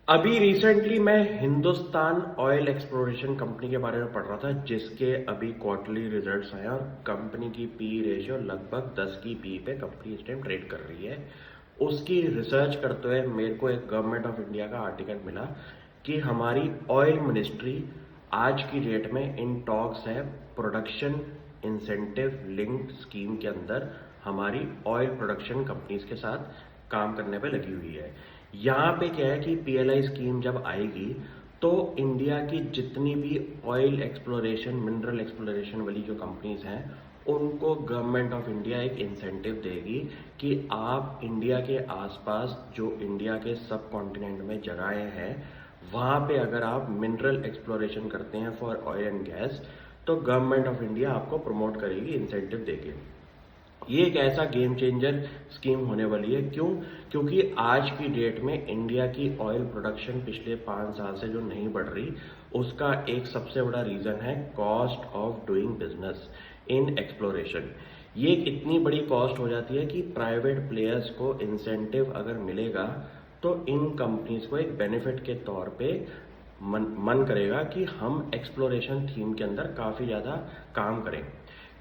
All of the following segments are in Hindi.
अभी रिसेंटली मैं हिंदुस्तान ऑयल एक्सप्लोरेशन कंपनी के बारे में पढ़ रहा था, जिसके अभी क्वार्टरली रिजल्ट्स आए और कंपनी की पी रेशियो लगभग 10 की पी पे कंपनी इस टाइम ट्रेड कर रही है। उसकी रिसर्च करते हुए मेरे को एक गवर्नमेंट ऑफ इंडिया का आर्टिकल मिला कि हमारी ऑयल मिनिस्ट्री आज की डेट में इन टॉक्स है प्रोडक्शन इंसेंटिव लिंक्ड स्कीम के अंदर हमारी ऑयल प्रोडक्शन कंपनीज के साथ काम करने पे लगी हुई है। यहाँ पे क्या है कि पीएलआई स्कीम जब आएगी तो इंडिया की जितनी भी ऑयल एक्सप्लोरेशन मिनरल एक्सप्लोरेशन वाली जो कंपनीज हैं उनको गवर्नमेंट ऑफ इंडिया एक इंसेंटिव देगी कि आप इंडिया के आसपास जो इंडिया के सब कॉन्टिनेंट में जगहें हैं वहाँ पे अगर आप मिनरल एक्सप्लोरेशन करते हैं फॉर ऑयल एंड गैस तो गवर्नमेंट ऑफ इंडिया आपको प्रमोट करेगी इंसेंटिव देके। ये एक ऐसा गेम चेंजर स्कीम होने वाली है। क्यों? क्योंकि आज की डेट में इंडिया की ऑयल प्रोडक्शन पिछले 5 साल से जो नहीं बढ़ रही, उसका एक सबसे बड़ा रीजन है cost of doing business in exploration. ये एक इतनी बड़ी कॉस्ट हो जाती है कि प्राइवेट प्लेयर्स को इंसेंटिव अगर मिलेगा तो इन कंपनीज को एक बेनिफिट के तौर पे मन करेगा कि हम एक्सप्लोरेशन थीम के अंदर काफ़ी ज़्यादा काम करें।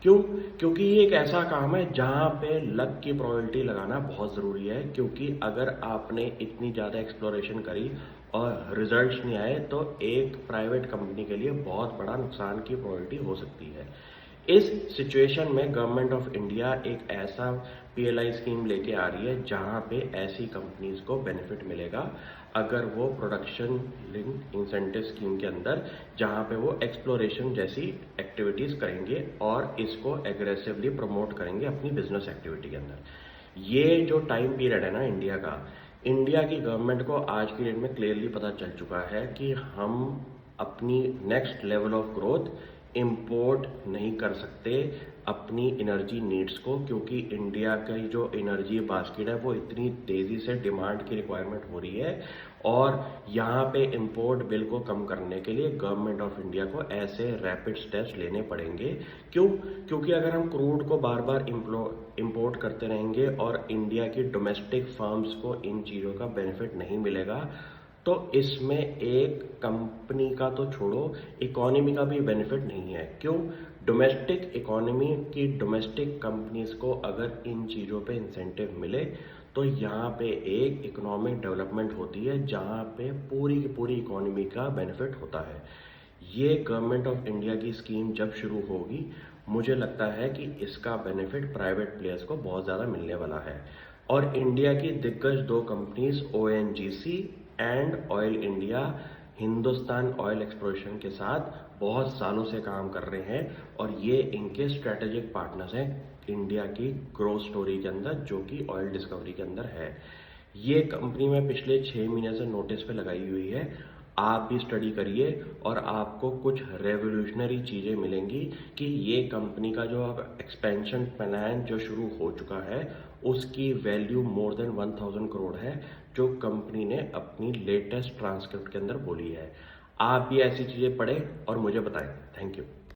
क्यों? क्योंकि ये एक ऐसा काम है जहाँ पे लक की प्रोबेबिलिटी लगाना बहुत ज़रूरी है, क्योंकि अगर आपने इतनी ज़्यादा एक्सप्लोरेशन करी और रिजल्ट्स नहीं आए तो एक प्राइवेट कंपनी के लिए बहुत बड़ा नुकसान की प्रोबेबिलिटी हो सकती है। इस सिचुएशन में गवर्नमेंट ऑफ इंडिया एक ऐसा पीएलआई स्कीम लेके आ रही है जहाँ पे ऐसी कंपनीज को बेनिफिट मिलेगा अगर वो प्रोडक्शन लिंक इंसेंटिव स्कीम के अंदर जहाँ पे वो एक्सप्लोरेशन जैसी एक्टिविटीज करेंगे और इसको एग्रेसिवली प्रमोट करेंगे अपनी बिजनेस एक्टिविटी के अंदर। ये जो टाइम पीरियड है ना इंडिया का, इंडिया की गवर्नमेंट को आज की डेट में क्लियरली पता चल चुका है कि हम अपनी next level of growth import नहीं कर सकते अपनी एनर्जी नीड्स को, क्योंकि इंडिया की जो एनर्जी बास्केट है वो इतनी तेज़ी से डिमांड की रिक्वायरमेंट हो रही है और यहाँ पे इम्पोर्ट बिल को कम करने के लिए गवर्नमेंट ऑफ इंडिया को ऐसे रैपिड स्टेप्स लेने पड़ेंगे। क्यों? क्योंकि अगर हम क्रूड को बार बार इम्पोर्ट करते रहेंगे और इंडिया की डोमेस्टिक फर्म्स को इन चीज़ों का बेनिफिट नहीं मिलेगा तो इसमें एक कंपनी का तो छोड़ो, इकोनॉमी का भी बेनिफिट नहीं है। क्यों? डोमेस्टिक इकोनॉमी की डोमेस्टिक कंपनीज को अगर इन चीज़ों पे इंसेंटिव मिले तो यहाँ पे एक इकोनॉमिक डेवलपमेंट होती है जहाँ पे पूरी की पूरी इकोनॉमी का बेनिफिट होता है। ये गवर्नमेंट ऑफ इंडिया की स्कीम जब शुरू होगी मुझे लगता है कि इसका बेनिफिट प्राइवेट प्लेयर्स को बहुत ज़्यादा मिलने वाला है। और इंडिया की दिग्गज दो companies ONGC and oil India Hindustan oil exploration के साथ बहुत सालों से काम कर रहे हैं और ये इनके स्ट्रेटेजिक पार्टनर्स हैं इंडिया की ग्रोथ स्टोरी के अंदर, जो कि ऑयल डिस्कवरी के अंदर है। ये कंपनी में पिछले 6 महीने से नोटिस पे लगाई हुई है। आप भी स्टडी करिए और आपको कुछ रेवोल्यूशनरी चीज़ें मिलेंगी कि ये कंपनी का जो अब एक्सपेंशन प्लान जो शुरू हो चुका है उसकी वैल्यू मोर देन 1000 करोड़ है, जो कंपनी ने अपनी लेटेस्ट ट्रांसक्रिप्ट के अंदर बोली है। आप भी ऐसी चीज़ें पढ़ें और मुझे बताएं। Thank you.